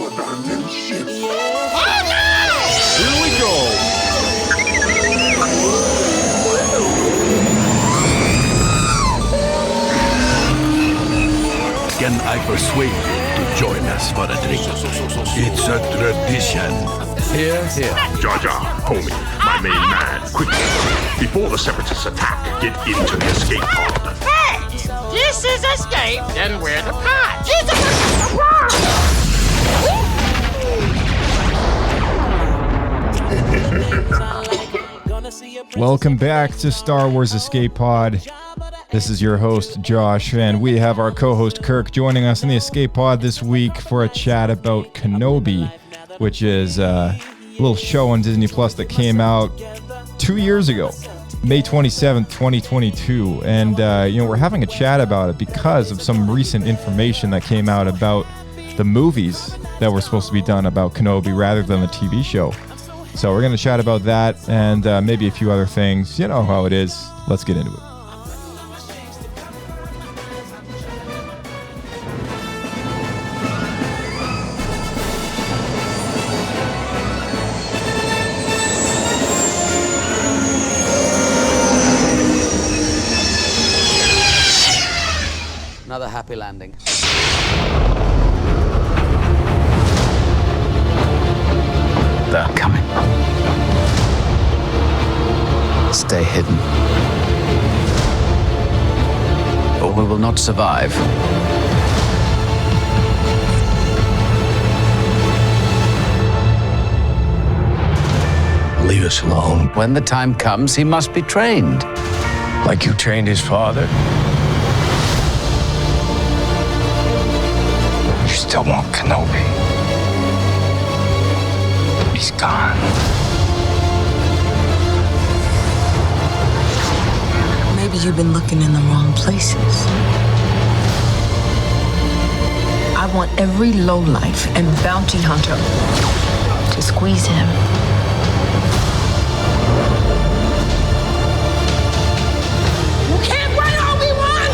dimension. Oh no! Here we go. Can I persuade you to join us for a drink? It's a tradition. Here, here. Jar Jar, homie, my main man, quickly, before the Separatists attack, get into the escape pod. Hey! This is escape, then we're the pod. Welcome back to Star Wars Escape Pod. This is your host, Josh, and we have our co-host, Kirk, joining us in the Escape Pod this week for a chat about Kenobi, which is a little show on Disney Plus that came out 2 years ago, May 27th, 2022. And, we're having a chat about it because of some recent information that came out about the movies that were supposed to be done about Kenobi rather than the TV show. So we're going to chat about that and maybe a few other things. You know how it is. Let's get into it. Another happy landing. They're coming. Stay hidden, or we will not survive. Leave us alone. When the time comes, he must be trained. Like you trained his father? You still want Kenobi? He's gone. Maybe you've been looking in the wrong places. I want every lowlife and bounty hunter to squeeze him. You can't run, Obi-Wan!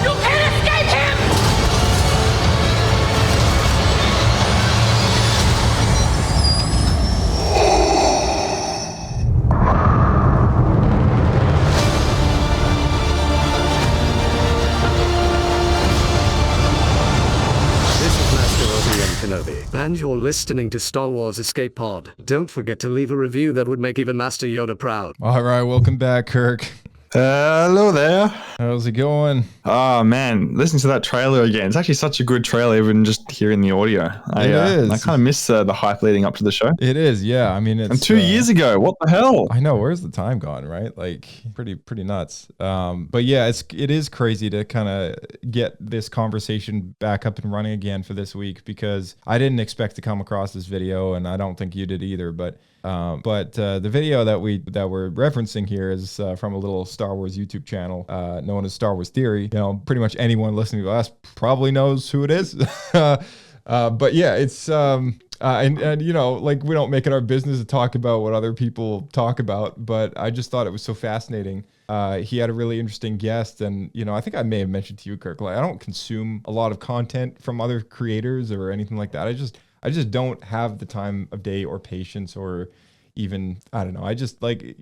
You can't escape him! This is Master Obi-Wan Kenobi, and you're listening to Star Wars Escape Pod. Don't forget to leave a review that would make even Master Yoda proud. All right, welcome back, Kirk. Hello there. How's it going? Oh man, listen to that trailer again. It's actually such a good trailer, even just hearing the audio. It is. I kind of miss the hype leading up to the show. It is, yeah. I mean, it's And 2 years ago, what the hell? I know, where's the time gone, right? Like pretty nuts. But yeah, it is crazy to kind of get this conversation back up and running again for this week, because I didn't expect to come across this video, and I don't think you did either. But the video that we're referencing here is from a little Star Wars YouTube channel known as Star Wars Theory. You know, pretty much anyone listening to us probably knows who it is. But yeah, it's and you know, like, we don't make it our business to talk about what other people talk about, but I just thought it was so fascinating. He had a really interesting guest, and you know, I think I may have mentioned to you, Kirk, like, I don't consume a lot of content from other creators or anything like that. I just don't have the time of day or patience, or even, I don't know, I just like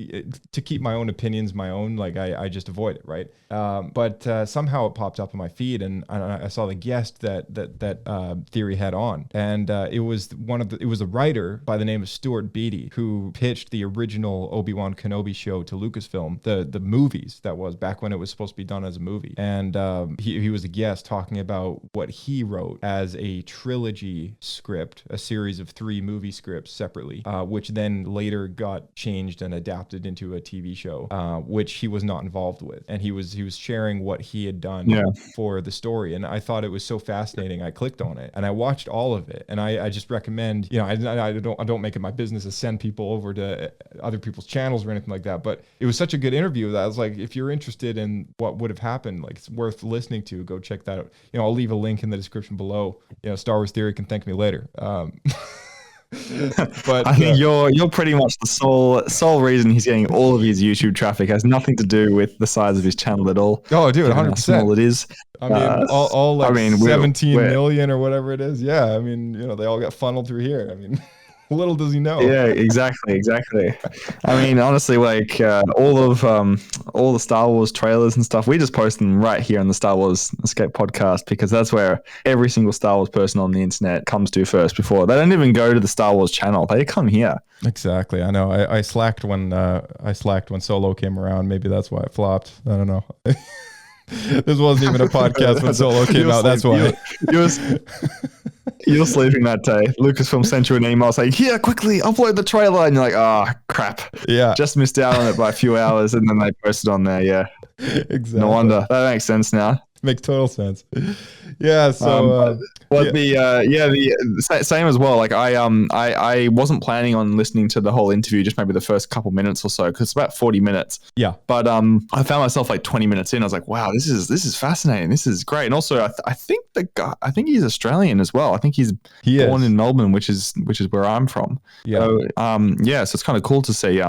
to keep my own opinions my own. Like, I just avoid it, right? But somehow it popped up on my feed, and I saw the guest that Theory had on, and it was a writer by the name of Stuart Beattie who pitched the original Obi-Wan Kenobi show to Lucasfilm, the movies, that was back when it was supposed to be done as a movie, and he was a guest talking about what he wrote as a trilogy script, a series of 3 movie scripts separately, which then later got changed and adapted into a TV show, which he was not involved with, and he was sharing what he had done for the story. And I thought it was so fascinating. I clicked on it and I watched all of it, and I just recommend, you know, I don't make it my business to send people over to other people's channels or anything like that, but it was such a good interview that I was like, if you're interested in what would have happened, like, it's worth listening to, go check that out. You know, I'll leave a link in the description below. You know, Star Wars Theory can thank me later. But I think you're pretty much the sole reason he's getting all of his YouTube traffic. It has nothing to do with the size of his channel at all. oh, dude, Given how 100%. small it is. I mean, all like I mean, 17 we're- million or whatever it is. Yeah, I mean, they all got funneled through here. I mean, little does he know. Yeah, exactly. I mean, honestly, like all the Star Wars trailers and stuff, we just post them right here on the Star Wars Escape podcast because that's where every single Star Wars person on the internet comes to first. Before they don't even go to the Star Wars channel, they come here. Exactly. I know. I slacked when Solo came around. Maybe that's why it flopped. I don't know. This wasn't even a podcast when Solo came out. That's why. You're sleeping that day. Lucasfilm sent you an email saying, "Here, quickly, upload the trailer," and you're like, "Oh, crap! Yeah, just missed out on it by a few hours." And then they posted on there. Yeah, exactly. No wonder. That makes sense now. Makes total sense. Yeah. So, the same as well. Like I wasn't planning on listening to the whole interview, just maybe the first couple minutes or so, because it's about 40 minutes. Yeah. But I found myself like 20 minutes in. I was like, wow, this is fascinating. This is great. And also, I think the guy, I think he's Australian as well. I think he's born in Melbourne, which is where I'm from. Yeah. So so it's kind of cool to see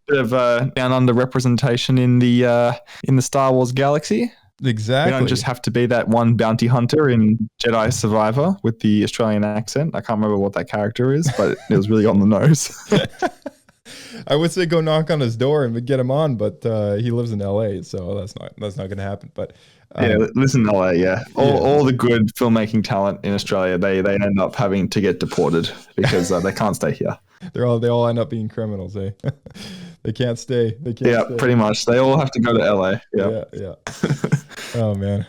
bit of down under representation in the Star Wars galaxy. Exactly. You don't just have to be that one bounty hunter in Jedi Survivor with the Australian accent. I can't remember what that character is, but it was really on the nose. I would say go knock on his door and get him on, but he lives in LA, so that's not going to happen. But listen, LA, all the good filmmaking talent in Australia, they end up having to get deported because they can't stay here. They all end up being criminals, eh? They can't stay. Yeah, pretty much. They all have to go to LA. Yeah. Oh man.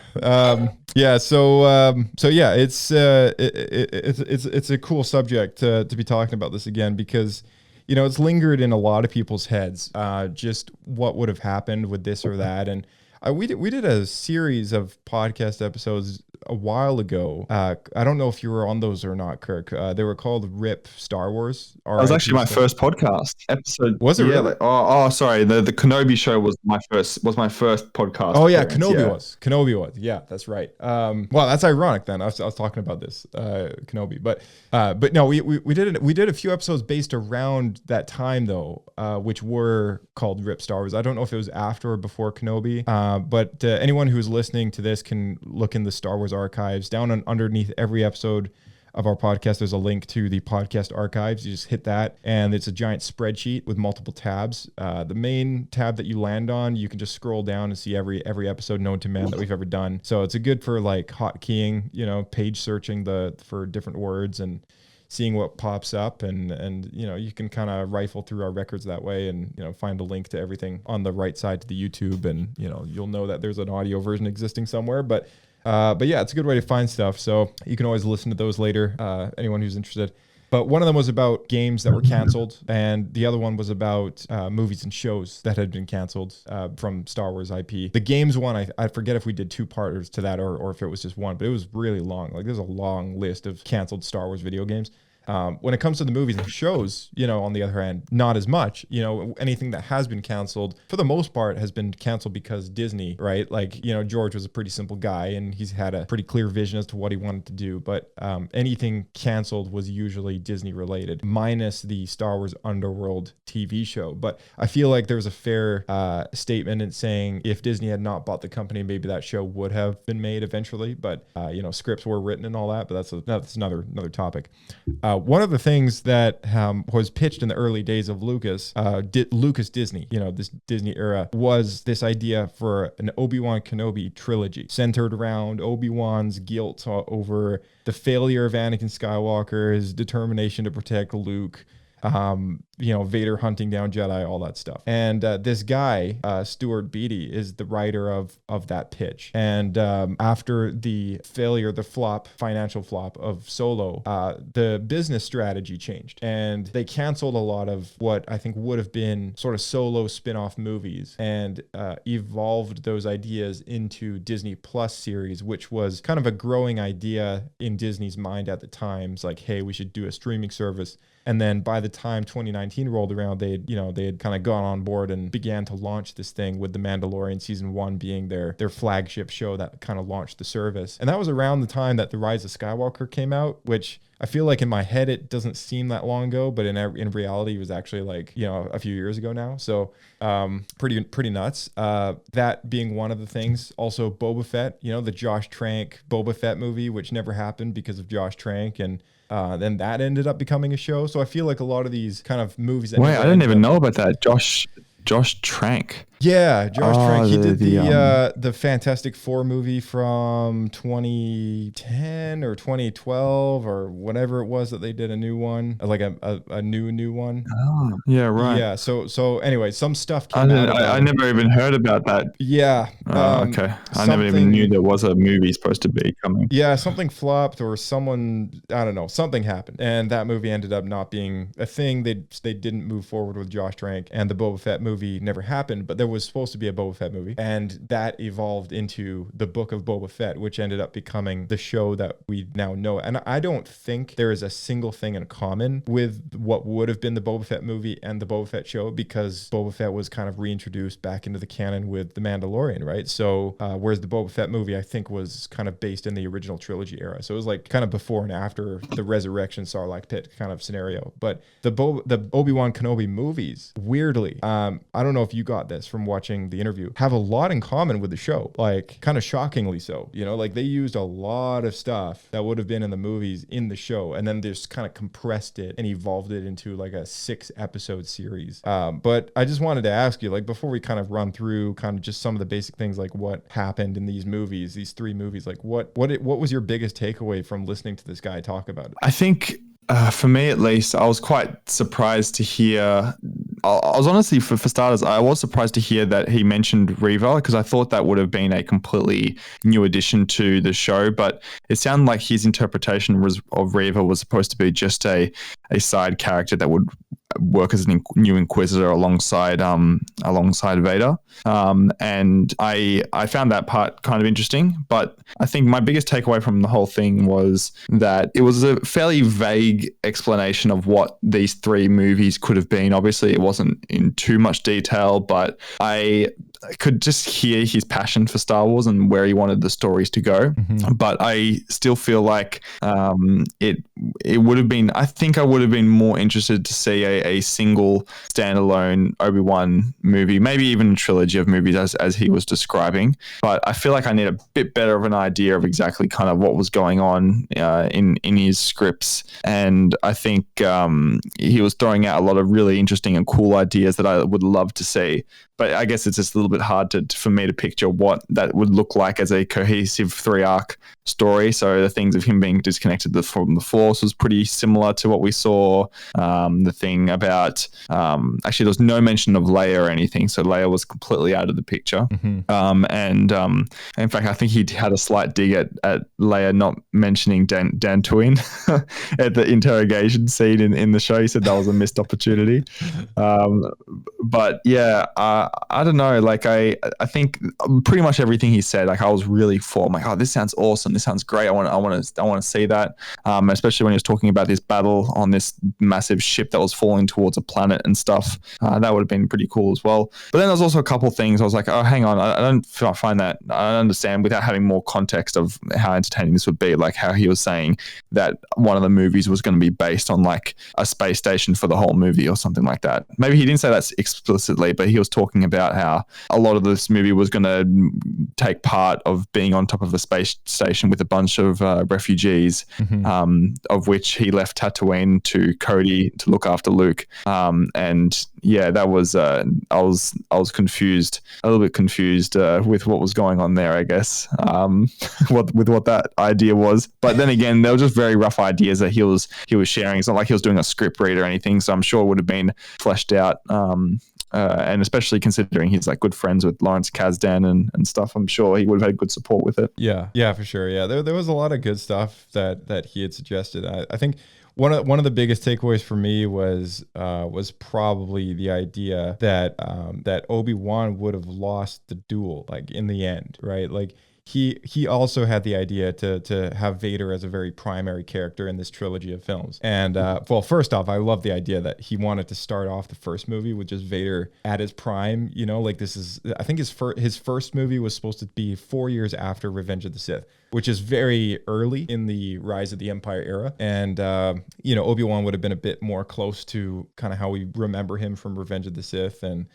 So yeah, it's a cool subject to be talking about this again because it's lingered in a lot of people's heads. Just what would have happened with this or that, and we did a series of podcast episodes a while ago. I don't know if you were on those or not, Kirk. They were called RIP Star Wars. That was actually my first podcast episode. Was it? Yeah. Really? Sorry. The Kenobi show was my first podcast. Oh yeah, Kenobi was. Yeah, that's right. Well, that's ironic then. I was talking about this Kenobi, but no, we did a few episodes based around that time though, which were called RIP Star Wars. I don't know if it was after or before Kenobi, but anyone who's listening to this can look in the Star Wars archives. Down underneath every episode of our podcast, there's a link to the podcast archives. You just hit that, and it's a giant spreadsheet with multiple tabs. The main tab that you land on, you can just scroll down and see every episode known to man that we've ever done. So it's a good for like hotkeying, page searching for different words and seeing what pops up, and you can kind of rifle through our records that way, and find a link to everything on the right side to the YouTube, and you'll know that there's an audio version existing somewhere, but yeah, it's a good way to find stuff. So you can always listen to those later, anyone who's interested. But one of them was about games that were canceled, and the other one was about movies and shows that had been canceled from Star Wars IP. The games one, I forget if we did two parters to that or if it was just one, but it was really long. Like there's a long list of canceled Star Wars video games. When it comes to the movies and shows, on the other hand, not as much. Anything that has been canceled, for the most part, has been canceled because Disney, right? Like, George was a pretty simple guy, and he's had a pretty clear vision as to what he wanted to do. But anything canceled was usually Disney related, minus the Star Wars Underworld TV show. But I feel like there's a fair statement in saying if Disney had not bought the company, maybe that show would have been made eventually. But scripts were written and all that. But that's another topic. One of the things that was pitched in the early days of Lucas Disney, this Disney era, was this idea for an Obi-Wan Kenobi trilogy centered around Obi-Wan's guilt over the failure of Anakin Skywalker, his determination to protect Luke, Vader hunting down Jedi, all that stuff. And this guy, Stuart Beattie, is the writer of that pitch. And after the financial flop of Solo, the business strategy changed, and they canceled a lot of what I think would have been sort of Solo spin-off movies, and evolved those ideas into Disney Plus series, which was kind of a growing idea in Disney's mind at the time. It's like, hey, we should do a streaming service. And then by the time 2019 2019 rolled around, they had kind of gone on board and began to launch this thing with The Mandalorian season 1 being their flagship show that kind of launched the service. And that was around the time that The Rise of Skywalker came out, which I feel like in my head it doesn't seem that long ago, but in reality it was actually like, a few years ago now. So pretty nuts. That being one of the things. Also Boba Fett, the Josh Trank Boba Fett movie, which never happened because of Josh Trank, and then that ended up becoming a show. So I feel like a lot of these kind of movies. Wait, I didn't even know about that. Josh Trank. Yeah, Josh Trank. He did the Fantastic Four movie from 2010 or 2012 or whatever it was that they did a new one, like a new one. Oh, yeah, right. Yeah. So anyway, some stuff came out. I never even heard about that. Yeah. Okay. I never even knew there was a movie supposed to be coming. Yeah, something flopped or someone, I don't know, something happened, and that movie ended up not being a thing. They didn't move forward with Josh Trank, and the Boba Fett movie never happened. But there was supposed to be a Boba Fett movie, and that evolved into the Book of Boba Fett, which ended up becoming the show that we now know. And I don't think there is a single thing in common with what would have been the Boba Fett movie and the Boba Fett show, because Boba Fett was kind of reintroduced back into the canon with The Mandalorian, right? So whereas the Boba Fett movie, I think, was kind of based in the original trilogy era. So it was like kind of before and after the Resurrection Sarlacc pit kind of scenario. But the Obi-Wan Kenobi movies, weirdly, I don't know if you got this from watching the interview, have a lot in common with the show, like kind of shockingly so. Like they used a lot of stuff that would have been in the movies in the show, and then just kind of compressed it and evolved it into like a 6-episode series. But I just wanted to ask you, like, before we kind of run through kind of just some of the basic things, like what happened in these movies, these 3 movies, like what was your biggest takeaway from listening to this guy talk about it? I think for me, at least, I was quite surprised to hear. I was honestly, for starters, I was surprised to hear that he mentioned Reva, because I thought that would have been a completely new addition to the show. But it sounded like his interpretation of Reva was supposed to be just a side character that would work as a new Inquisitor alongside Vader. And I found that part kind of interesting. But I think my biggest takeaway from the whole thing was that it was a fairly vague explanation of what these 3 movies could have been. Obviously, it wasn't in too much detail, but I could just hear his passion for Star Wars and where he wanted the stories to go. Mm-hmm. But I still feel like it would have been, I think I would have been more interested to see a single standalone Obi-Wan movie, maybe even a trilogy of movies as he was describing. But I feel like I need a bit better of an idea of exactly kind of what was going on in his scripts. And I think he was throwing out a lot of really interesting and cool ideas that I would love to see. But I guess it's just a little bit hard for me to picture what that would look like as a cohesive 3-arc story. So the things of him being disconnected from the Force was pretty similar to what we saw. The thing about actually there was no mention of Leia or anything, so Leia was completely out of the picture. Mm-hmm. And in fact, I think he had a slight dig at Leia not mentioning Dantooine at the interrogation scene in the show. He said that was a missed opportunity. But yeah, I don't know. Like I think pretty much everything he said, like I was really for. I'm like, oh, this sounds awesome. This sounds great. I want to see that. Especially when he was talking about this battle on this massive ship that was falling towards a planet and stuff. That would have been pretty cool as well. But then there's also a couple things I was like, oh, hang on. I don't find that. I don't understand without having more context of how entertaining this would be. Like how he was saying that one of the movies was going to be based on like a space station for the whole movie or something like that. Maybe he didn't say that explicitly, but he was talking about how a lot of this movie was going to take part of being on top of a space station with a bunch of refugees, mm-hmm. Of which he left Tatooine to Cody to look after Luke. And yeah, that was I was confused, a little bit confused with what was going on there, I guess, what that idea was. But then again, they were just very rough ideas that he was sharing. It's not like he was doing a script read or anything, so I'm sure it would have been fleshed out. And especially considering he's like good friends with Lawrence Kasdan and stuff, I'm sure he would have had good support with it. Yeah, for sure. Yeah, there was a lot of good stuff that he had suggested. I think one of the biggest takeaways for me was probably the idea that Obi-Wan would have lost the duel, like in the end, right? Like he also had the idea to have Vader as a very primary character in this trilogy of films. And well, first off, I love the idea that he wanted to start off the first movie with just Vader at his prime. You know, like this is, I think his first movie was supposed to be 4 years after Revenge of the Sith, which is very early in the Rise of the Empire era. And, you know, Obi-Wan would have been a bit more close to kind of how we remember him from Revenge of the Sith. And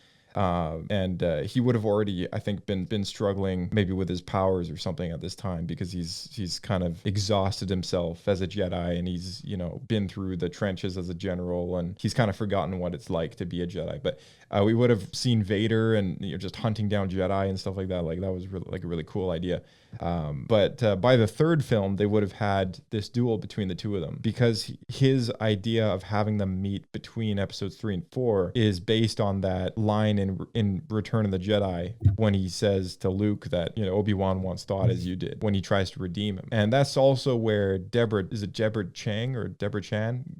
he would have already, I think, been struggling maybe with his powers or something at this time, because he's kind of exhausted himself as a Jedi, and he's, you know, been through the trenches as a general, and he's kind of forgotten what it's like to be a Jedi. But we would have seen Vader and, you know, just hunting down Jedi and stuff like that. Like that was really, like a really cool idea. But by the third film, they would have had this duel between the two of them, because his idea of having them meet between episodes 3 and 4 is based on that line in Return of the Jedi when he says to Luke that, you know, Obi-Wan once thought as you did, when he tries to redeem him. And that's also where Deborah Chang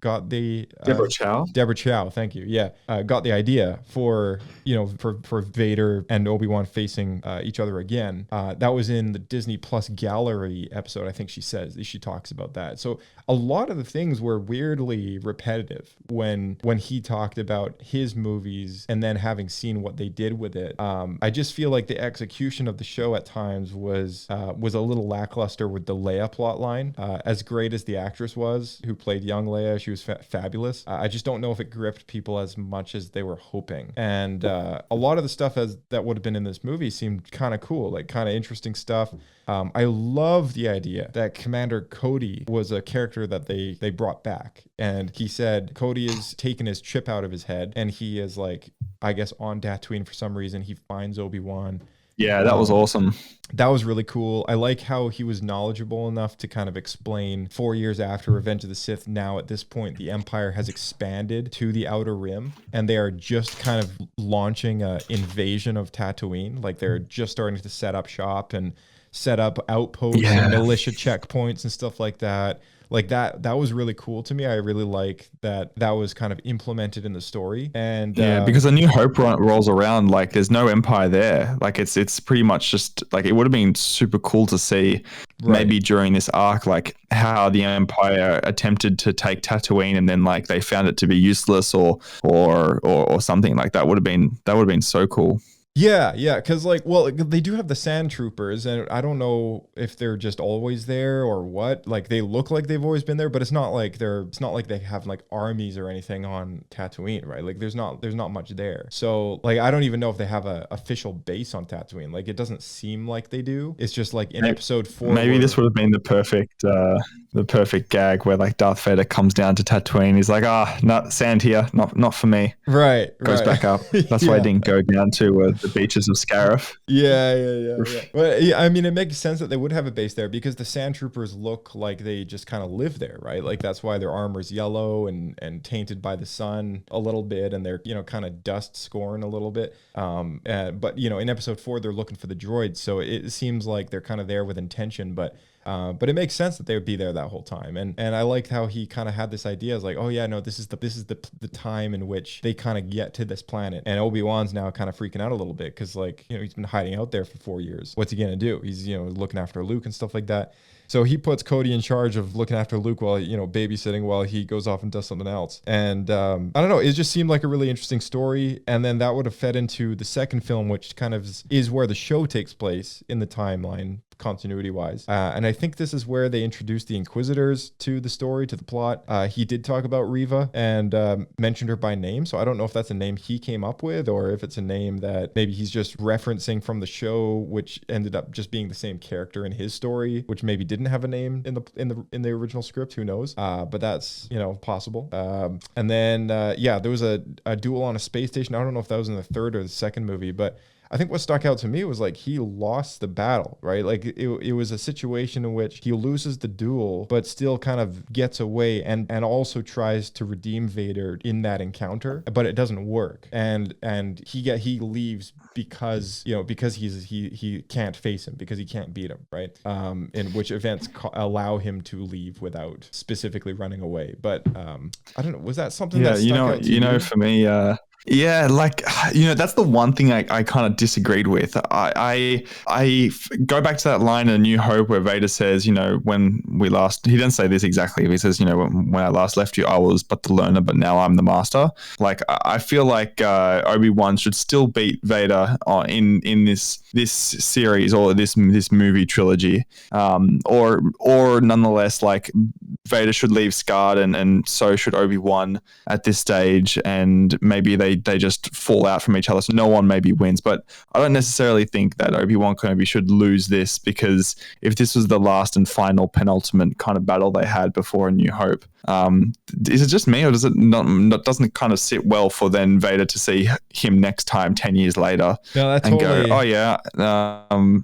got the Deborah Chow, thank you. Yeah, got the idea for, you know, for Vader and Obi-Wan facing each other again. That was in the Disney Plus Gallery episode. I think she talks about that. So a lot of the things were weirdly repetitive when he talked about his movies and then having seen what they did with it. I just feel like the execution of the show at times was a little lackluster with the Leia plot line. As great as the actress was who played young Leia, she was fabulous. I just don't know if it gripped people as much as they were hoping. And a lot of the stuff that would have been in this movie seemed kind of cool, like kind of interesting stuff. I love the idea that Commander Cody was a character that they brought back. And he said Cody is taking his chip out of his head, and he is, like, I guess, on Tatooine for some reason. He finds Obi-Wan. Yeah, that was awesome. That was really cool. I like how he was knowledgeable enough to kind of explain 4 years after Revenge of the Sith, now at this point, the Empire has expanded to the Outer Rim, and they are just kind of launching an invasion of Tatooine. Like, they're just starting to set up shop and set up outposts and militia checkpoints and stuff like that. Like that was really cool to me. I really like that was kind of implemented in the story. And because A New Hope rolls around, like there's no Empire there. Like it's pretty much just like, it would have been super cool to see maybe during this arc, like how the Empire attempted to take Tatooine and then like they found it to be useless or something like that. Would have been so cool. Yeah, because like, well, they do have the sand troopers, and I don't know if they're just always there or what. Like, they look like they've always been there, but it's not like they have like armies or anything on Tatooine, right? Like, there's not much there. So like, I don't even know if they have a official base on Tatooine. Like, it doesn't seem like they do. It's just like in episode 4. Maybe this would have been the perfect gag where like Darth Vader comes down to Tatooine. He's like, not sand here, not for me. Right. Goes back up. That's why he didn't go down to the beaches of Scarif. Yeah. But yeah, I mean, it makes sense that they would have a base there because the sand troopers look like they just kind of live there, right? Like that's why their armor's yellow and tainted by the sun a little bit, and they're, you know, kind of dust scorn a little bit. But you know, in episode 4, they're looking for the droids, so it seems like they're kind of there with intention, but it makes sense that they would be there that whole time. And I liked how he kind of had this idea. It's like, oh yeah, no, this is the time in which they kind of get to this planet. And Obi-Wan's now kind of freaking out a little bit because, like, you know, he's been hiding out there for 4 years. What's he gonna do? He's, you know, looking after Luke and stuff like that. So he puts Cody in charge of looking after Luke while, you know, babysitting while he goes off and does something else. And I don't know, it just seemed like a really interesting story. And then that would have fed into the second film, which kind of is where the show takes place in the timeline, continuity wise. And I think this is where they introduced the Inquisitors to the story, to the plot. He did talk about Reva and mentioned her by name. So I don't know if that's a name he came up with or if it's a name that maybe he's just referencing from the show, which ended up just being the same character in his story, which maybe didn't have a name in the original script. Who knows? But that's, you know, possible. And then there was a duel on a space station. I don't know if that was in the third or the second movie, but I think what stuck out to me was like he lost the battle, right? Like it was a situation in which he loses the duel, but still kind of gets away and also tries to redeem Vader in that encounter, but it doesn't work. And he leaves because he can't face him, because he can't beat him, right? In which events allow him to leave without specifically running away. But I don't know, was that something that stuck out to you? For me, Yeah, like, that's the one thing I kind of disagreed with. I go back to that line in A New Hope where Vader says, when we last, he didn't say this exactly, but he says, when I last left you, I was but the learner, but now I'm the master. Like, I feel like Obi-Wan should still beat Vader in this series or this movie trilogy, or nonetheless, like, Vader should leave scarred, and so should Obi-Wan at this stage, and maybe they just fall out from each other, so no one maybe wins. But I don't necessarily think that Obi-Wan Kenobi should lose this, because if this was the last and final penultimate kind of battle they had before A New Hope, is it just me, or does it doesn't it kind of sit well for then Vader to see him next time 10 years later and totally go, oh yeah, no,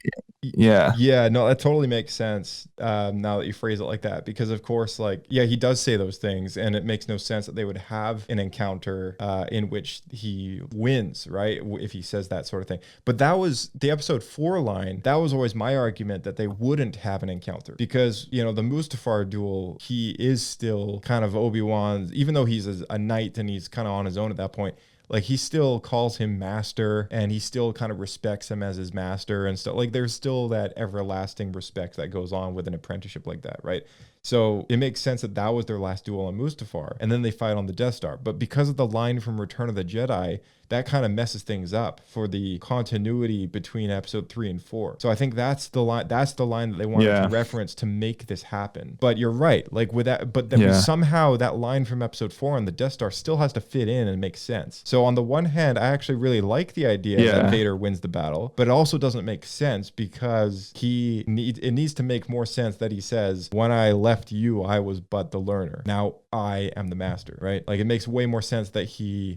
that totally makes sense now that you phrase it like that, because of course, like, yeah, he does say those things, and it makes no sense that they would have an encounter in which he wins, right, if he says that sort of thing. But that was the episode 4 line. That was always my argument, that they wouldn't have an encounter, because the Mustafar duel, he is still kind of Obi-Wan, even though he's a knight and he's kind of on his own at that point. Like, he still calls him master, and he still kind of respects him as his master and stuff. Like, there's still that everlasting respect that goes on with an apprenticeship like that, right? So it makes sense that was their last duel on Mustafar, and then they fight on the Death Star. But because of the line from Return of the Jedi, that kind of messes things up for the continuity between episode 3 and 4. So I think that's the line that they wanted to reference to make this happen. But you're right, like with that, but then somehow that line from episode 4 on the Death Star still has to fit in and make sense. So on the one hand, I actually really like the idea that Vader wins the battle, but it also doesn't make sense, because it needs to make more sense that he says, when I left you, I was but the learner. Now I am the master, right? Like, it makes way more sense that he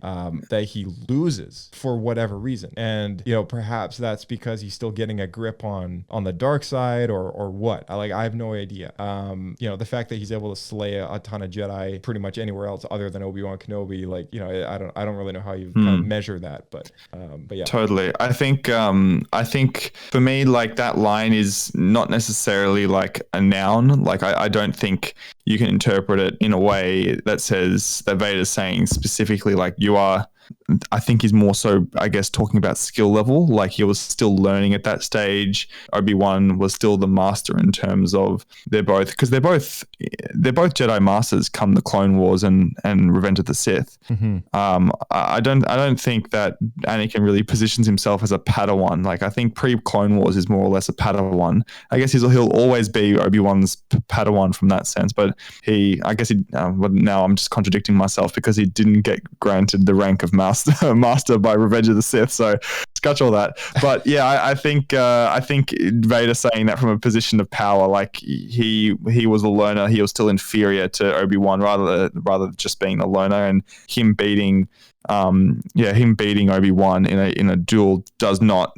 loses for whatever reason, and perhaps that's because he's still getting a grip on the dark side, or what. I have no idea. The fact that he's able to slay a ton of Jedi pretty much anywhere else other than Obi-Wan Kenobi, I don't really know how you kind of measure that, but yeah, totally. I think for me, like, that line is not necessarily like a noun. Like, I don't think you can interpret it in a way that says that Vader's saying specifically, like, you are. I think he's more so, I guess, talking about skill level. Like, he was still learning at that stage. Obi-Wan was still the master in terms of they're both Jedi masters come the Clone Wars and Revenge of the Sith. Mm-hmm. I don't think that Anakin really positions himself as a Padawan. Like, I think pre-Clone Wars is more or less a Padawan. I guess he'll always be Obi-Wan's Padawan from that sense. But now I'm just contradicting myself, because he didn't get granted the rank of master by Revenge of the Sith, so scratch all that. But yeah, I think Vader saying that from a position of power, like, he was a learner, he was still inferior to Obi-Wan, rather just being a learner, and him beating Obi-Wan in a duel does not,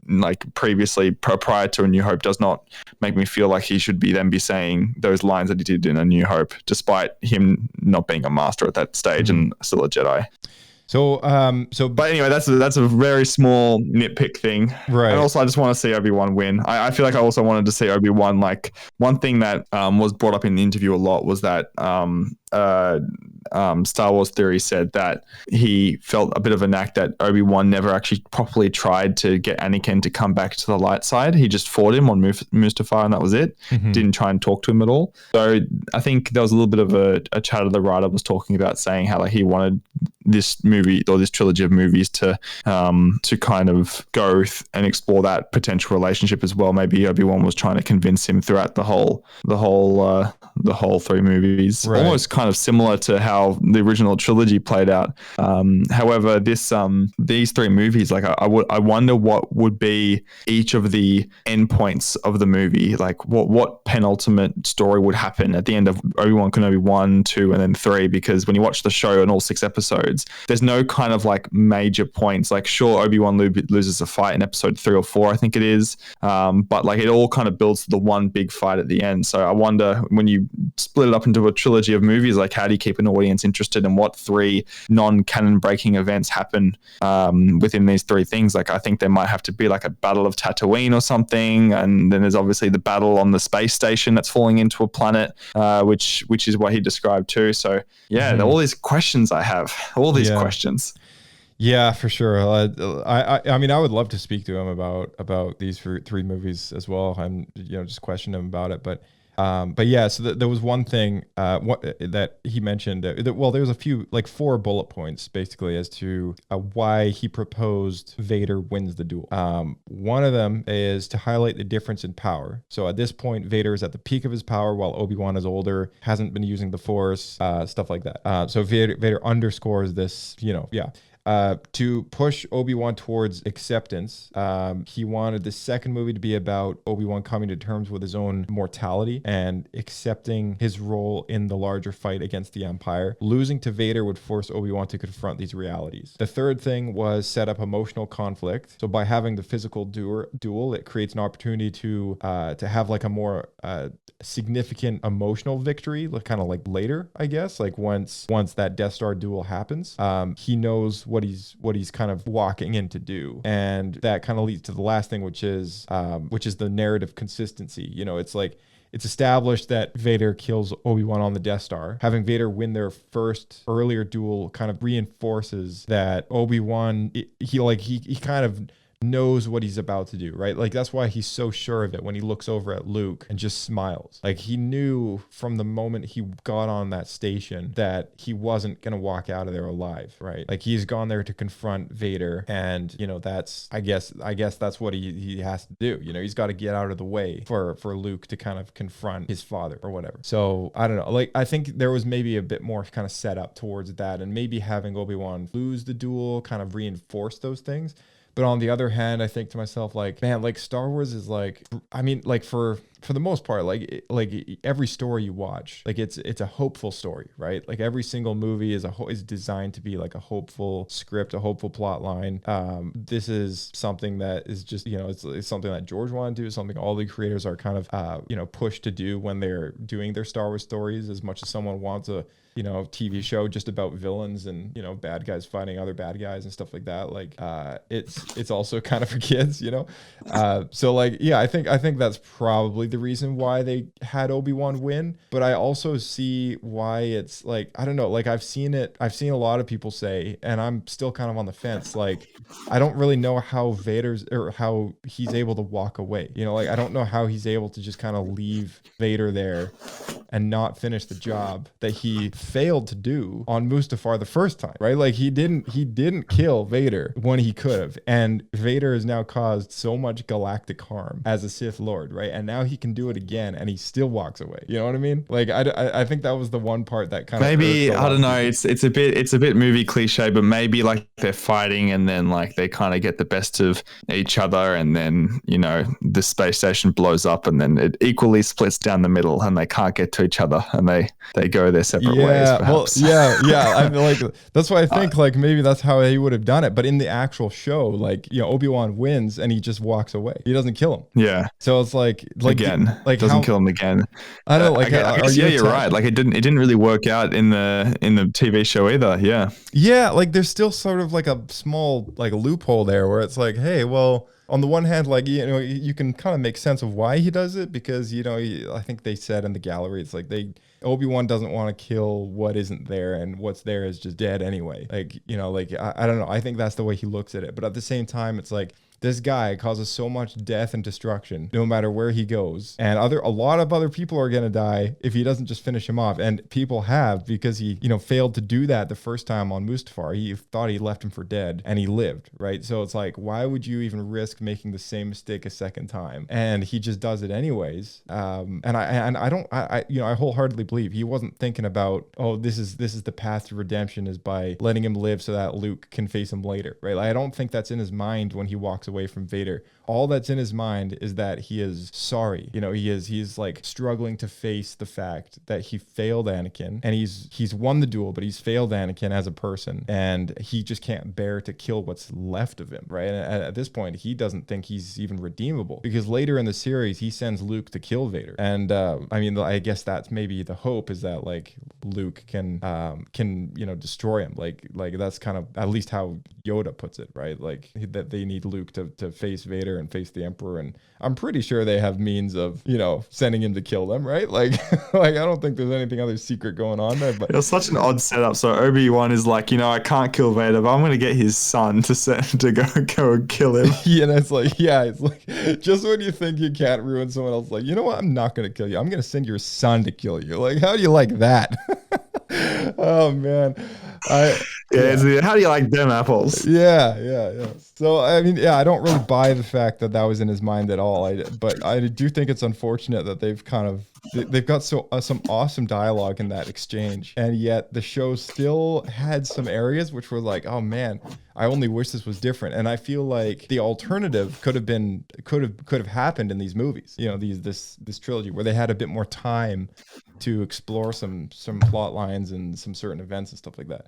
like, previously prior to A New Hope, does not make me feel like he should be saying those lines that he did in A New Hope, despite him not being a master at that stage and still a Jedi. But anyway, that's a very small nitpick thing, right? And also, I just want to see Obi-Wan win. I feel like I also wanted to see Obi-Wan. Like, one thing that was brought up in the interview a lot was that Star Wars Theory said that he felt a bit of a knack that Obi-Wan never actually properly tried to get Anakin to come back to the light side. He just fought him on Mustafar, and that was it. Mm-hmm. Didn't try and talk to him at all. So I think there was a little bit of a chat of the writer was talking about, saying how, like, he wanted this movie or this trilogy of movies to kind of go and explore that potential relationship as well. Maybe Obi-Wan was trying to convince him throughout the whole 3 movies, right. Almost kind of similar to how the original trilogy played out. However, these 3 movies, like, I wonder what would be each of the endpoints of the movie. Like, what penultimate story would happen at the end of Obi-Wan Kenobi 1, 2, and then 3? Because when you watch the show and all 6 episodes, there's no kind of like major points. Like, sure, Obi-Wan loses a fight in episode 3 or 4, I think it is. But like, it all kind of builds to the one big fight at the end. So I wonder, when you split it up into a trilogy of movies, like, how do you keep an audience interested in what 3 non-canon breaking events happen within these 3 things? Like, I think there might have to be like a battle of Tatooine or something, and then there's obviously the battle on the space station that's falling into a planet, which is what he described too. So yeah, all these questions I have, all these questions. Yeah, for sure. I mean, I would love to speak to him about these three movies as well. I'm, just question him about it. But yeah, so there was one thing that he mentioned. Well, there was a few, like 4 bullet points basically as to why he proposed Vader wins the duel. One of them is to highlight the difference in power. So at this point, Vader is at the peak of his power while Obi-Wan is older, hasn't been using the Force, stuff like that. So Vader underscores this, to push Obi-Wan towards acceptance. He wanted the second movie to be about Obi-Wan coming to terms with his own mortality and accepting his role in the larger fight against the Empire. Losing to Vader would force Obi-Wan to confront these realities. The third thing was set up emotional conflict. So by having the physical duel, it creates an opportunity to have like a more significant emotional victory, kind of like later, I guess, like once that Death Star duel happens. He knows what he's kind of walking in to do, and that kind of leads to the last thing, which is the narrative consistency. It's like, it's established that Vader kills Obi-Wan on the Death Star. Having Vader win their first earlier duel kind of reinforces that Obi-Wan, he kind of knows what he's about to do, right? Like, that's why he's so sure of it when he looks over at Luke and just smiles. Like, he knew from the moment he got on that station that he wasn't going to walk out of there alive, right? Like, he's gone there to confront Vader, and that's, I guess that's what he has to do. He's got to get out of the way for Luke to kind of confront his father or whatever. So I don't know, like, I think there was maybe a bit more kind of set up towards that, and maybe having Obi-Wan lose the duel kind of reinforced those things. But on the other hand, I think to myself, like, man, like, Star Wars is like, I mean, like, for the most part, like every story you watch, like it's a hopeful story, right? Like, every single movie is designed to be like a hopeful script, a hopeful plot line. This is something that is just, it's something that George wanted to do, something all the creators are kind of pushed to do when they're doing their Star Wars stories. As much as someone wants a TV show just about villains and, bad guys fighting other bad guys and stuff like that. Like, it's also kind of for kids, so like, yeah, I think that's probably the reason why they had Obi-Wan win. But I also see why it's like, I don't know, like, I've seen a lot of people say, and I'm still kind of on the fence, like, I don't really know how how he's able to walk away. Like, I don't know how he's able to just kind of leave Vader there and not finish the job that he failed to do on Mustafar the first time, right? Like, he didn't kill Vader when he could have, and Vader has now caused so much galactic harm as a Sith Lord, right? And now he can do it again, and he still walks away. You know what I mean? Like, I think that was the one part that kind of maybe, I don't know, it's a bit movie cliche, but maybe like they're fighting and then like they kind of get the best of each other, and then the space station blows up, and then it equally splits down the middle, and they can't get to each other, and they go their separate ways. Perhaps. Well, yeah. I mean, like, that's why I think like maybe that's how he would have done it. But in the actual show, like, Obi-Wan wins and he just walks away. He doesn't kill him. Yeah. So it's like again, like, doesn't kill him again. I don't know. Like, I guess, you're right. Like, it didn't really work out in the TV show either. Yeah. Yeah. Like, there's still sort of like a small like loophole there where it's like, hey, well, on the one hand, like, you can kind of make sense of why he does it, because, I think they said in the gallery, it's like Obi-Wan doesn't want to kill what isn't there, and what's there is just dead anyway. Like, like, I don't know. I think that's the way he looks at it. But at the same time, it's like, this guy causes so much death and destruction no matter where he goes, and a lot of other people are going to die if he doesn't just finish him off. And people have, because he failed to do that the first time on Mustafar. He thought he left him for dead, and he lived, right? So it's like, why would you even risk making the same mistake a second time? And he just does it anyways. And I wholeheartedly believe he wasn't thinking about, oh, this is the path to redemption, is by letting him live so that Luke can face him later, right? Like, I don't think that's in his mind when he walks away from Vader. All that's in his mind is that he is sorry. He's like struggling to face the fact that he failed Anakin, and he's won the duel, but he's failed Anakin as a person, and he just can't bear to kill what's left of him, right? And at this point, he doesn't think he's even redeemable, because later in the series, he sends Luke to kill Vader. And I mean, I guess that's maybe the hope, is that like Luke can destroy him. Like that's kind of at least how Yoda puts it, right? Like, that they need Luke to face Vader and face the Emperor, and I'm pretty sure they have means of, you know, sending him to kill them, right? Like, like I don't think there's anything other secret going on there. But it was such an odd setup. So Obi-Wan is like, you know, I can't kill Vader, but I'm going to get his son to go and kill him. Yeah, and it's like just when you think you can't ruin someone else, like, you know what? I'm not going to kill you. I'm going to send your son to kill you. Like, how do you like that? Oh man. How do you like them apples? Yeah. So I mean, I don't really buy the fact that was in his mind at all. But I do think it's unfortunate that they've got some awesome dialogue in that exchange, and yet the show still had some areas which were like, oh man, I only wish this was different. And I feel like the alternative could have happened in these movies. You know, this trilogy where they had a bit more time to explore some plot lines and some certain events and stuff like that.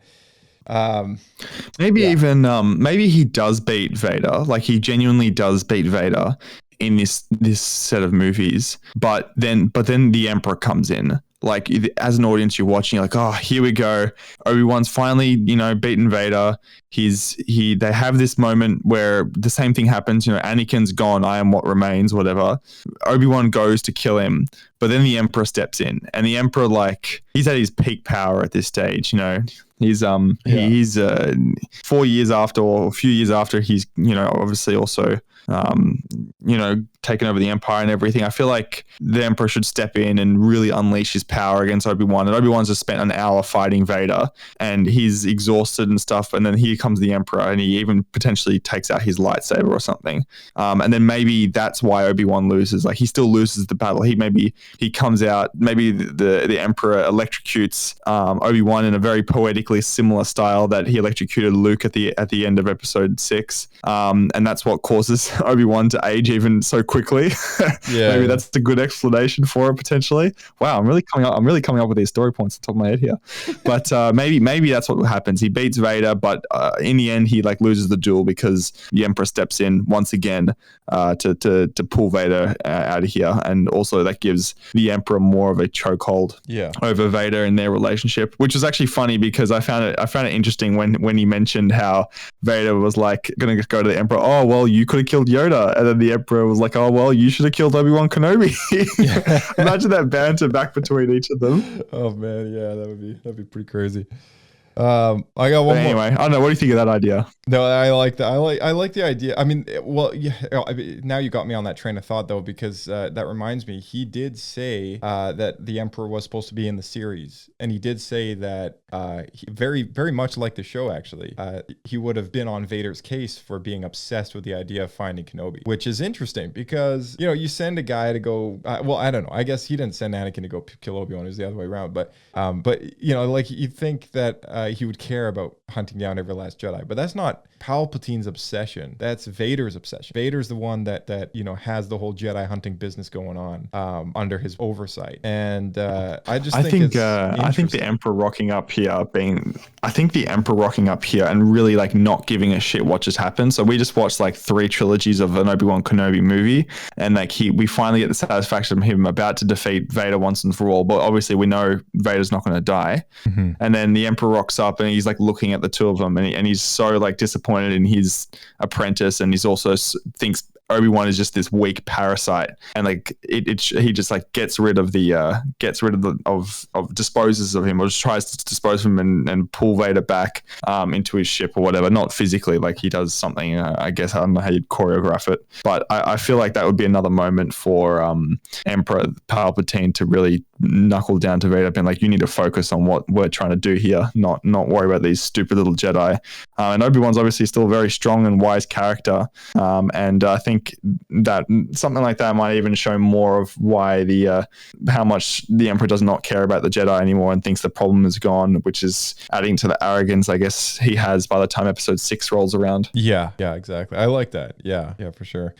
Maybe he does beat Vader. Like he genuinely does beat Vader in this set of movies. But then the Emperor comes in. Like as an audience, you're watching, you're like, oh, here we go. Obi-Wan's finally, you know, beaten Vader. They have this moment where the same thing happens. You know, Anakin's gone. I am what remains. Whatever. Obi-Wan goes to kill him, but then the Emperor steps in, and the Emperor, like, he's at his peak power at this stage. You know, he's 4 years after, or a few years after, he's, you know, obviously also you know, taken over the Empire and everything. I feel like the Emperor should step in and really unleash his power against Obi-Wan. And Obi-Wan's just spent an hour fighting Vader, and he's exhausted and stuff. And then here comes the Emperor, and he even potentially takes out his lightsaber or something. And then maybe that's why Obi-Wan loses. Like he still loses the battle. He comes out. Maybe the Emperor electrocutes Obi-Wan in a very poetically similar style that he electrocuted Luke at the end of Episode 6. And that's what causes Obi-Wan to age even so quickly. Maybe that's a good explanation for it potentially. Wow, I'm really coming up with these story points on top of my head here. But maybe that's what happens. He beats Vader, but in the end he like loses the duel because the Emperor steps in once again to pull Vader out of here, and also that gives the Emperor more of a chokehold over Vader in their relationship, which was actually funny because I found it interesting when he mentioned how Vader was like gonna go to the Emperor, oh well, you could have killed Yoda, and then the Emperor was like, oh well, you should have killed Obi-Wan Kenobi. Imagine that banter back between each of them. Oh man, yeah, that'd be pretty crazy. I got one more. Anyway, I don't know. What do you think of that idea? No, I like that. I like the idea. I mean, well, yeah. Now you got me on that train of thought though, because that reminds me. He did say that the Emperor was supposed to be in the series, and he did say that very, very much like the show. Actually, he would have been on Vader's case for being obsessed with the idea of finding Kenobi, which is interesting because you send a guy to go. Well, I don't know. I guess he didn't send Anakin to go kill Obi-Wan. It was the other way around. But like you think that he would care about hunting down every last Jedi, but that's not Palpatine's obsession. That's Vader's obsession. Vader's the one that has the whole Jedi hunting business going on under his oversight. And I think the Emperor rocking up here and really like not giving a shit what just happened. So we just watched like 3 trilogies of an Obi-Wan Kenobi movie, and like we finally get the satisfaction of him about to defeat Vader once and for all. But obviously we know Vader's not going to die. Mm-hmm. And then the Emperor rocks up and he's like looking at the two of them, and he's so like disappointed in his apprentice, and he's also thinks Obi-Wan is just this weak parasite, and like he just like disposes of him, or just tries to dispose of him and pull Vader back into his ship or whatever. Not physically, like he does something. I guess I don't know how you'd choreograph it, but I feel like that would be another moment for Emperor Palpatine to really knuckle down to Vader, being like, you need to focus on what we're trying to do here, not worry about these stupid little Jedi. And Obi-Wan's obviously still a very strong and wise character, and I think that something like that might even show more of why how much the Emperor does not care about the Jedi anymore and thinks the problem is gone, which is adding to the arrogance I guess he has by the time Episode 6 rolls around. Yeah, exactly. I like that. Yeah, for sure.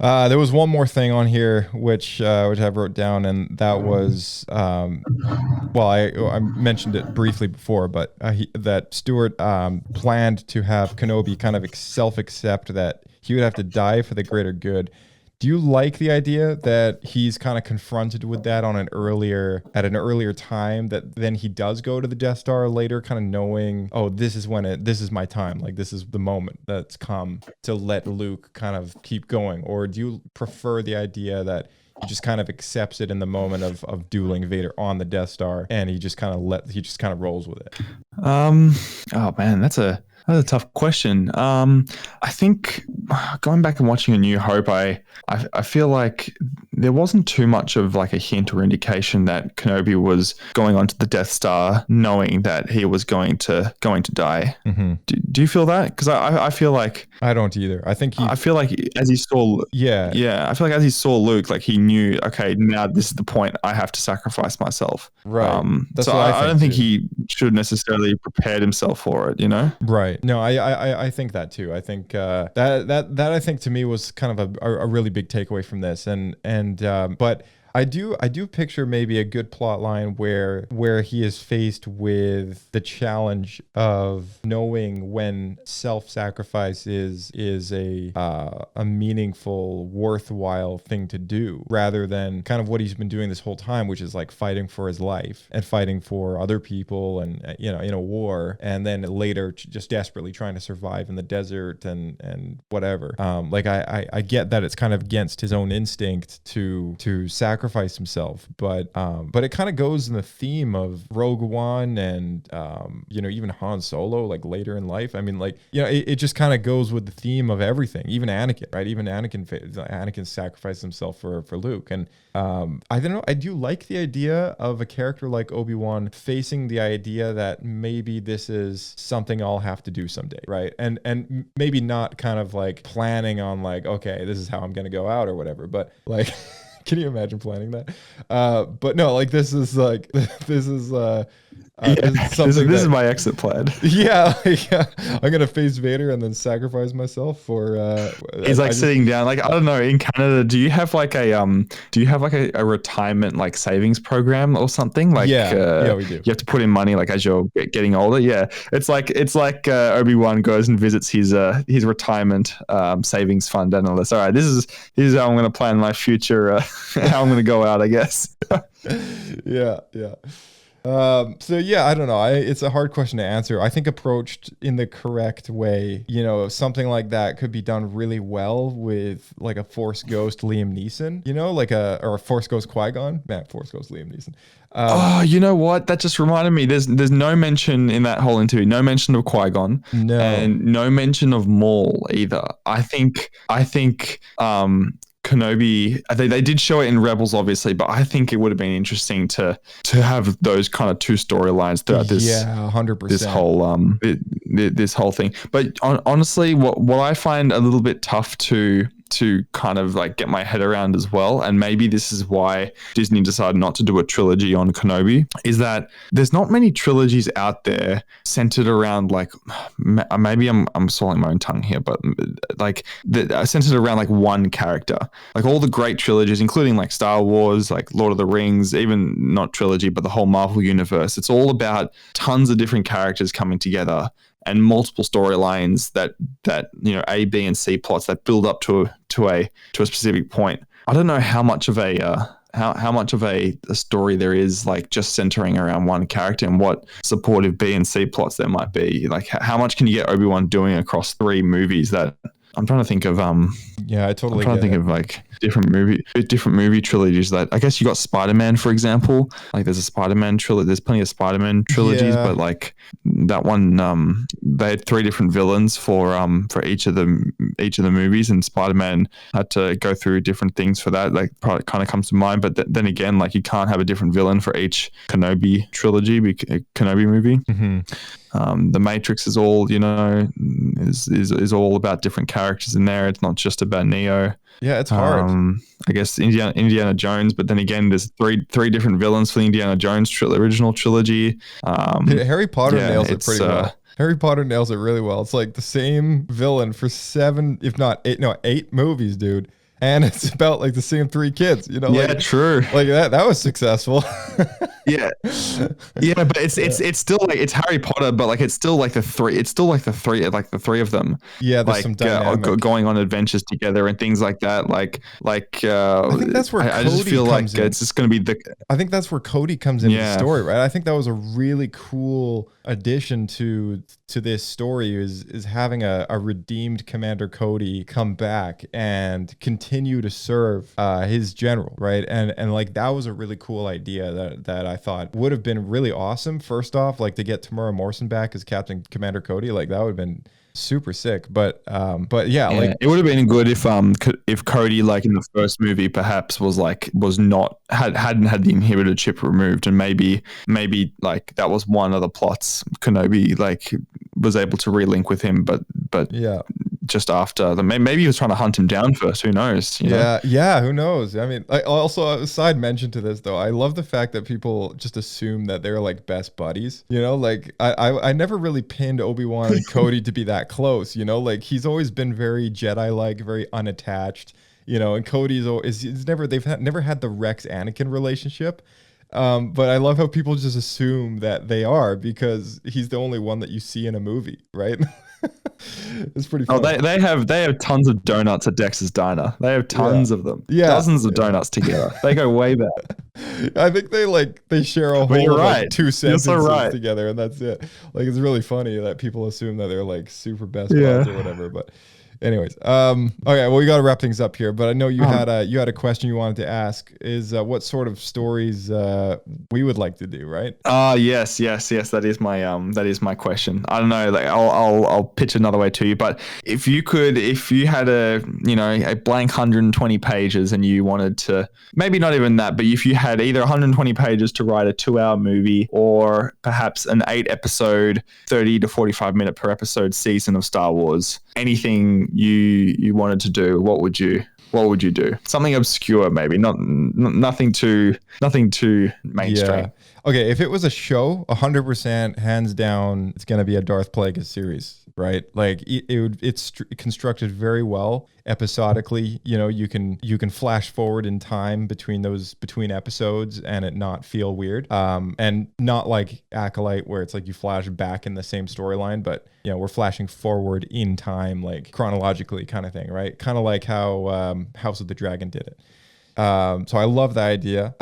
There was one more thing on here which I wrote down, and that was I mentioned it briefly before, but that Stewart planned to have Kenobi kind of self-accept that he would have to die for the greater good Do you like the idea that he's kind of confronted with that at an earlier time, that then he does go to the Death Star later, kind of knowing, oh, this is my time. Like, this is the moment that's come to let Luke kind of keep going? Or do you prefer the idea that he just kind of accepts it in the moment of dueling Vader on the Death Star, and he just kind of rolls with it? Oh man, that's a tough question. I think going back and watching A New Hope, I feel like there wasn't too much of like a hint or indication that Kenobi was going onto the Death Star knowing that he was going to die. Mm-hmm. Do you feel that? Because I feel like I don't either. I feel like as he saw, I feel like as he saw Luke, like he knew, okay, now this is the point. I have to sacrifice myself. Right. That's so I don't think he should necessarily prepared himself for it. You know. Right. No, I think that too. I think that I think to me was kind of a really big takeaway from this, but I do picture maybe a good plot line where he is faced with the challenge of knowing when self-sacrifice is a meaningful, worthwhile thing to do, rather than kind of what he's been doing this whole time, which is like fighting for his life and fighting for other people, and in a war, and then later just desperately trying to survive in the desert and whatever. Like I get that it's kind of against his own instinct to sacrifice himself, but it kind of goes in the theme of Rogue One and even Han Solo, like later in life. I mean, like, it just kind of goes with the theme of everything. Even Anakin, right? Even Anakin sacrificed himself for Luke. And I don't know, I do like the idea of a character like Obi-Wan facing the idea that maybe this is something I'll have to do someday, right? And maybe not kind of like planning on like, okay, this is how I'm gonna go out or whatever, but like can you imagine planning that? But no, like this is something. This is my exit plan. Yeah, I'm gonna face Vader and then sacrifice myself for. He's like sitting down. Like, I don't know. In Canada, do you have like a retirement like savings program or something? Like, yeah, we do. You have to put in money like as you're getting older. Yeah, it's like Obi-Wan goes and visits his retirement savings fund analyst. All right, this is how I'm gonna plan my future. How I'm gonna go out, I guess. Yeah. So yeah, I don't know. It's a hard question to answer. I think approached in the correct way, something like that could be done really well with like a Force Ghost Liam Neeson, or a Force Ghost Qui-Gon. Man, Force Ghost Liam Neeson. You know what? That just reminded me. There's no mention in that whole interview. No mention of Qui-Gon. No. And no mention of Maul either. I think Kenobi, they did show it in Rebels, obviously, but I think it would have been interesting to have those kind of two storylines throughout this. Yeah, 100%. This whole thing. But honestly, what I find a little bit tough to kind of like get my head around as well, and maybe this is why Disney decided not to do a trilogy on Kenobi, is that there's not many trilogies out there centered around like, maybe I'm swallowing my own tongue here, but like centered around like one character. Like all the great trilogies, including like Star Wars, like Lord of the Rings, even not trilogy, but the whole Marvel universe, it's all about tons of different characters coming together and multiple storylines that A, B, and C plots that build up to a specific point. I don't know how much of a story there is like just centering around one character, and what supportive B and C plots there might be. Like how much can you get Obi-Wan doing across 3 movies? That I'm trying to think of. Yeah, I totally. I'm trying to think of like different movie trilogies. That I guess you got Spider-Man, for example. Like there's a Spider-Man trilogy. There's plenty of Spider-Man trilogies, but like that one, they had 3 different villains for each of the movies, and Spider-Man had to go through different things for that. Like probably kind of comes to mind, but then again, like you can't have a different villain for each Kenobi trilogy, Kenobi movie. Mm-hmm. The Matrix is all is all about different characters in there. It's not just about Neo. Yeah, it's hard. I guess Indiana Jones, but then again, there's three different villains for the Indiana Jones original trilogy. Harry Potter nails it pretty well. Harry Potter nails it really well. It's like the same villain for 7, if not 8 movies, dude. and it's about like the same 3 kids, you know? Yeah, like, true. Like that was successful. Yeah, but it's still like it's Harry Potter, but like it's still like the three. It's still like the three of them. Yeah, there's like some dynamic. going on adventures together and things like that. I think that's where I just feel like in. it's just going to be the. I think that's where Cody comes into the Yeah. story, right? I think that was a really cool addition to this story is having a redeemed Commander Cody come back and continue to serve his general, right? And like that was a really cool idea that I thought would have been really awesome. First off, like to get Tamara Morrison back as Captain Commander Cody, like that would have been super sick. But yeah, like it would have been good if Cody, like in the first movie, perhaps hadn't had the inhibitor chip removed, and maybe like that was one of the plots. Kenobi like was able to relink with him, but yeah. Just after maybe he was trying to hunt him down first. Who knows? You know? Yeah. Who knows? I mean, also a side mention to this though. I love the fact that people just assume that they're like best buddies. You know, like I never really pinned Obi-Wan and Cody to be that close. You know, like he's always been very Jedi-like, very unattached. You know, and Cody's never had the Rex Anakin relationship. But I love how people just assume that they are because he's the only one that you see in a movie, right? It's pretty funny. Oh, they have tons of donuts at Dex's Diner. They have tons of them. Yeah. Dozens of donuts together. They go way back. I think they share a whole you're like, right. 2 sentences You're so right. together, and that's it. Like it's really funny that people assume that they're like super best buds or whatever. But anyways, okay, well we got to wrap things up here. But I know you had a question you wanted to ask. Is what sort of stories we would like to do, right? Yes. That is my question. I don't know. Like I'll pitch another way to you. But if you had a blank 120 pages and you wanted to, maybe not even that, but if you had either 120 pages to write a 2-hour movie or perhaps an 8-episode, 30 to 45 minute per episode season of Star Wars, anything you wanted to do, what would you do? Something obscure, maybe, nothing too mainstream. Yeah. Okay, if it was a show, 100% hands down, it's gonna be a Darth Plagueis series, right? Like it's constructed very well episodically. You know, you can flash forward in time between episodes and it not feel weird. And not like Acolyte where it's like you flash back in the same storyline, but you know, we're flashing forward in time, like chronologically kind of thing, right? Kind of like how House of the Dragon did it. So I love that idea.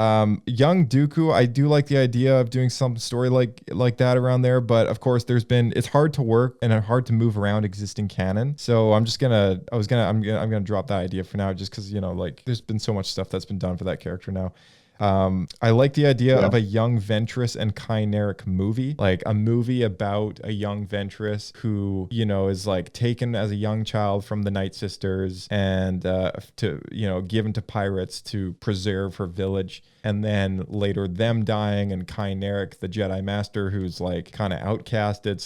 Young Dooku, I do like the idea of doing some story like that around there, but of course it's hard to work and hard to move around existing canon. So I'm gonna drop that idea for now, just because, you know, like there's been so much stuff that's been done for that character now. I like the idea of a young Ventress and Chimeric movie, like a movie about a young Ventress who, you know, is like taken as a young child from the Night Sisters and given to pirates to preserve her village. And then later them dying and Chimeric, the Jedi Master, who's like kind of outcasted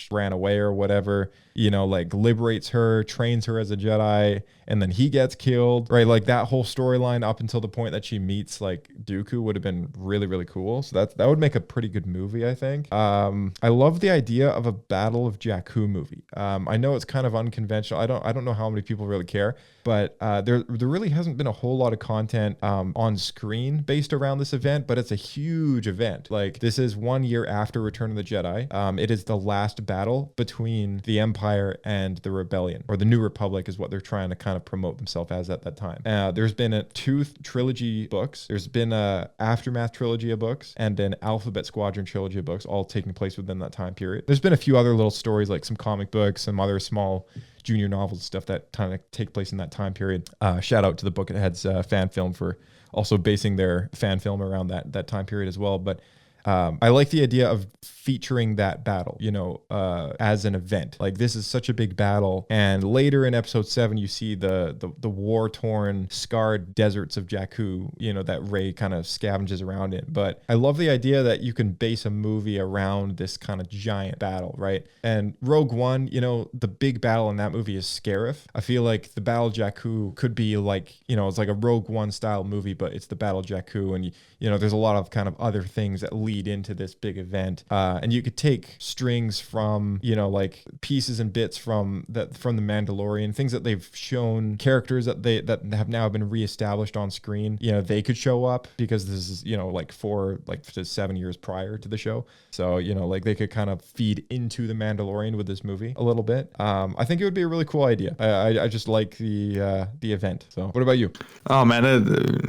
/ ran away or whatever, you know, like liberates her, trains her as a Jedi, and then he gets killed, right? Like that whole storyline up until the point that she meets like Dooku would have been really, really cool. So that would make a pretty good movie, I think. I love the idea of a Battle of Jakku movie. I know it's kind of unconventional. I don't know how many people really care, but there really hasn't been a whole lot of content on screen based around this event, but it's a huge event. Like this is 1 year after Return of the Jedi. It is the last battle between the Empire and the Rebellion, or the New Republic is what they're trying to kind of promote themselves as at that time. There's been 2 trilogy books. There's been a Aftermath trilogy of books and an Alphabet Squadron trilogy of books, all taking place within that time period. There's been a few other little stories, like some comic books, some other small junior novels, stuff that kind of take place in that time period. Shout out to the Bucketheads fan film for also basing their fan film around that time period as well. But I like the idea of featuring that battle, you know, as an event. Like this is such a big battle, and later in episode 7 you see the war-torn, scarred deserts of Jakku, you know, that Rey kind of scavenges around in. But I love the idea that you can base a movie around this kind of giant battle, right? And Rogue One, you know, the big battle in that movie is Scarif. I feel like the Battle of Jakku could be like, you know, it's like a Rogue One style movie, but it's the Battle of Jakku, and you know, there's a lot of kind of other things that lead lead into this big event. And you could take strings from, you know, like pieces and bits from the Mandalorian, things that they've shown, characters that have now been reestablished on screen. You know, they could show up because this is, you know, like 4 to 7 years prior to the show. So, you know, like they could kind of feed into the Mandalorian with this movie a little bit. I think it would be a really cool idea. I just like the event. So what about you? Oh man,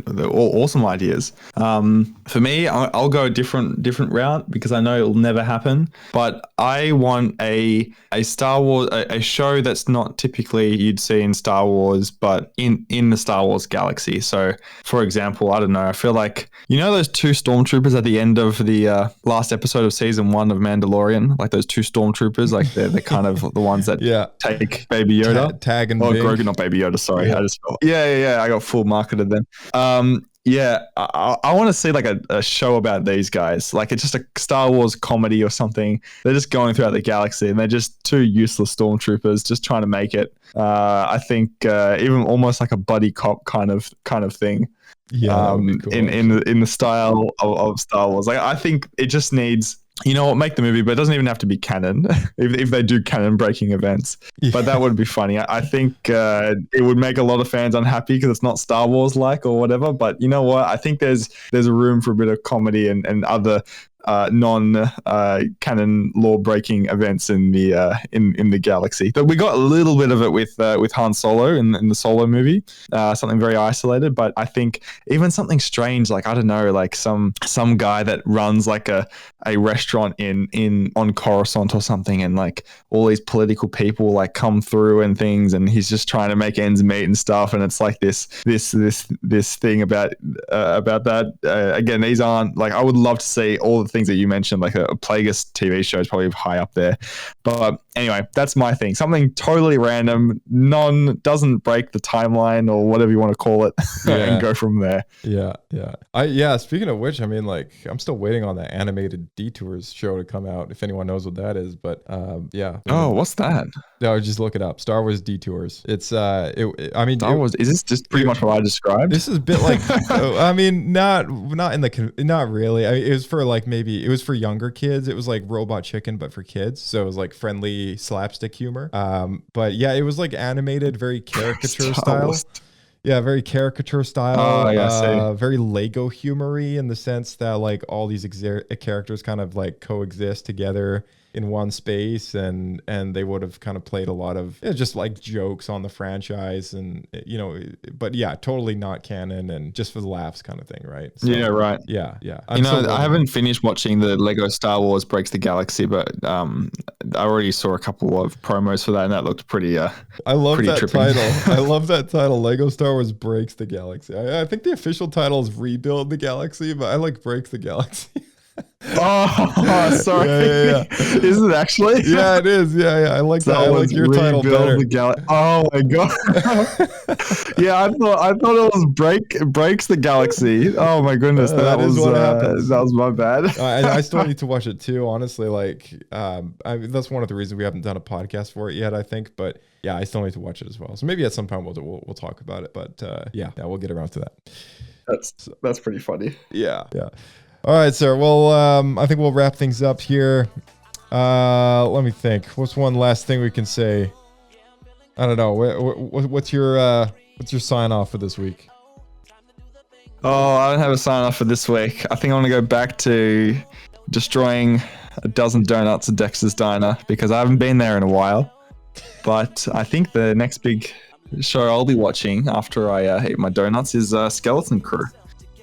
they're all awesome ideas. For me, I'll go a different route because I know it'll never happen. But I want a Star Wars, a show that's not typically you'd see in Star Wars, but in the Star Wars galaxy. So, for example, I don't know. I feel like, you know, those 2 stormtroopers at the end of the last episode of season 1 of Mandalorian, like those 2 stormtroopers, like they're kind of the ones that take Baby Yoda, Tag and Grogu, not Baby Yoda. Sorry, I just I got full marketed then. I want to see like a show about these guys. Like it's just a Star Wars comedy or something. They're just going throughout the galaxy and they're just 2 useless stormtroopers just trying to make it. I think even almost like a buddy cop kind of thing. Yeah, cool. in the style of Star Wars. Like I think it just needs, you know what, make the movie, but it doesn't even have to be canon if they do canon breaking events. Yeah. But that would be funny. I think it would make a lot of fans unhappy because it's not Star Wars like or whatever. But you know what? I think there's a room for a bit of comedy and other non-canon law-breaking events in the galaxy. But we got a little bit of it with Han Solo in the Solo movie, something very isolated. But I think even something strange, like I don't know, like some guy that runs like a restaurant on Coruscant or something, and like all these political people like come through and things, and he's just trying to make ends meet and stuff. And it's like this thing about that. Again, these aren't like, I would love to see all the things that you mentioned, like a Plagueis TV show is probably high up there. But anyway, that's my thing. Something totally random, doesn't break the timeline or whatever you want to call it, and go from there. Yeah. Speaking of which, I mean, like, I'm still waiting on the animated Detours show to come out. If anyone knows what that is, but Oh, what's that? No, just look it up. Star Wars Detours. It's Star Wars. Is this just pretty much what I described? This is a bit like, I mean, not really. I mean, it was for like it was for younger kids. It was like Robot Chicken, but for kids. So it was like friendly slapstick humor. But yeah, it was like animated, very caricature style. Yeah, very caricature style. Very Lego humory in the sense that like all these characters kind of like coexist together in one space, and they would have kind of played a lot of just like jokes on the franchise, and you know, but yeah, totally not canon and just for the laughs kind of thing, right? So, yeah, right. Yeah. I haven't finished watching the Lego Star Wars Breaks the Galaxy, but I already saw a couple of promos for that, and that looked pretty. I love pretty that tripping. title. I love that title. Lego Star Wars Breaks the Galaxy. I think the official title is Rebuild the Galaxy, but I like Breaks the Galaxy. Oh, sorry. Yeah. Is it actually? Yeah, it is. Yeah. I like that. I like your title better. Oh my god. Yeah, I thought it was Breaks the Galaxy. Oh my goodness, that was what happens. That was my bad. I still need to watch it too. Honestly, like, that's one of the reasons we haven't done a podcast for it yet, I think. But yeah, I still need to watch it as well. So maybe at some point we'll talk about it. But yeah, we'll get around to that. That's pretty funny. Yeah. All right, sir. Well, I think we'll wrap things up here. Let me think. What's one last thing we can say? I don't know. What's your sign off for this week? Oh, I don't have a sign off for this week. I think I want to go back to destroying a dozen donuts at Dexter's Diner because I haven't been there in a while. But I think the next big show I'll be watching after I eat my donuts is Skeleton Crew.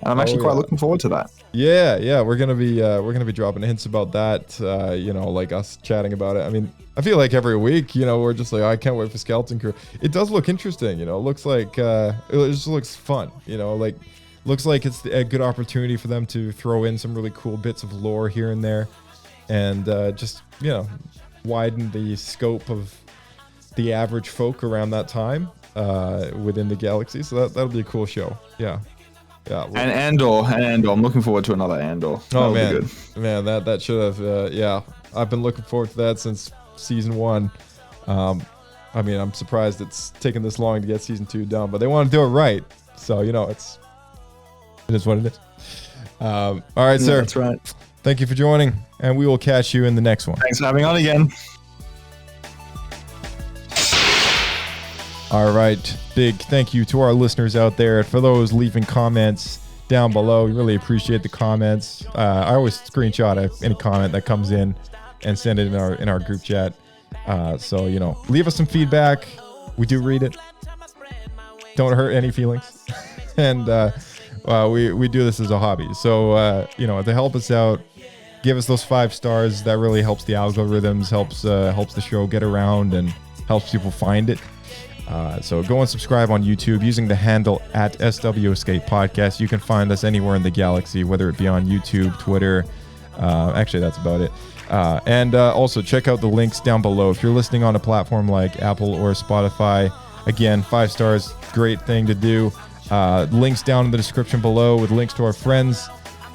And I'm actually quite looking forward to that. Yeah, we're gonna be dropping hints about that. Like us chatting about it. I mean, I feel like every week, we're just like, I can't wait for Skeleton Crew. It does look interesting, it looks like it just looks fun, like looks like it's a good opportunity for them to throw in some really cool bits of lore here and there, and just widen the scope of the average folk around that time within the galaxy. So that'll be a cool show. Yeah. And Andor. I'm looking forward to another Andor. Oh man, that should have. I've been looking forward to that since season 1. I mean, I'm surprised it's taken this long to get season 2 done, but they want to do it right. So it is what it is. All right, sir. That's right. Thank you for joining, and we will catch you in the next one. Thanks for having on again. All right. Big thank you to our listeners out there. For those leaving comments down below, we really appreciate the comments. I always screenshot any comment that comes in and send it in our group chat. So, leave us some feedback. We do read it. Don't hurt any feelings. And we do this as a hobby. So, to help us out, give us those 5 stars. That really helps the algorithms, helps the show get around, and helps people find it. So go and subscribe on YouTube using the handle at SW Escape Podcast. You can find us anywhere in the galaxy, whether it be on YouTube, Twitter. Actually, that's about it. And also check out the links down below. If you're listening on a platform like Apple or Spotify, again, 5 stars, great thing to do. Links down in the description below with links to our friends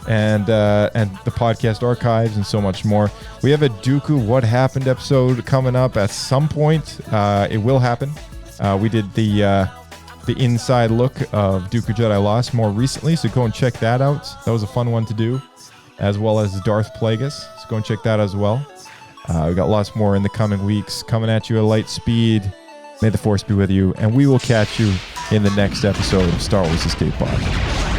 and the podcast archives and so much more. We have a Dooku What Happened episode coming up at some point. It will happen. We did the inside look of Dooku Jedi Lost more recently, so go and check that out. That was a fun one to do, as well as Darth Plagueis. So go and check that as well. We got lots more in the coming weeks, coming at you at light speed. May the Force be with you, and we will catch you in the next episode of Star Wars Escape Pod.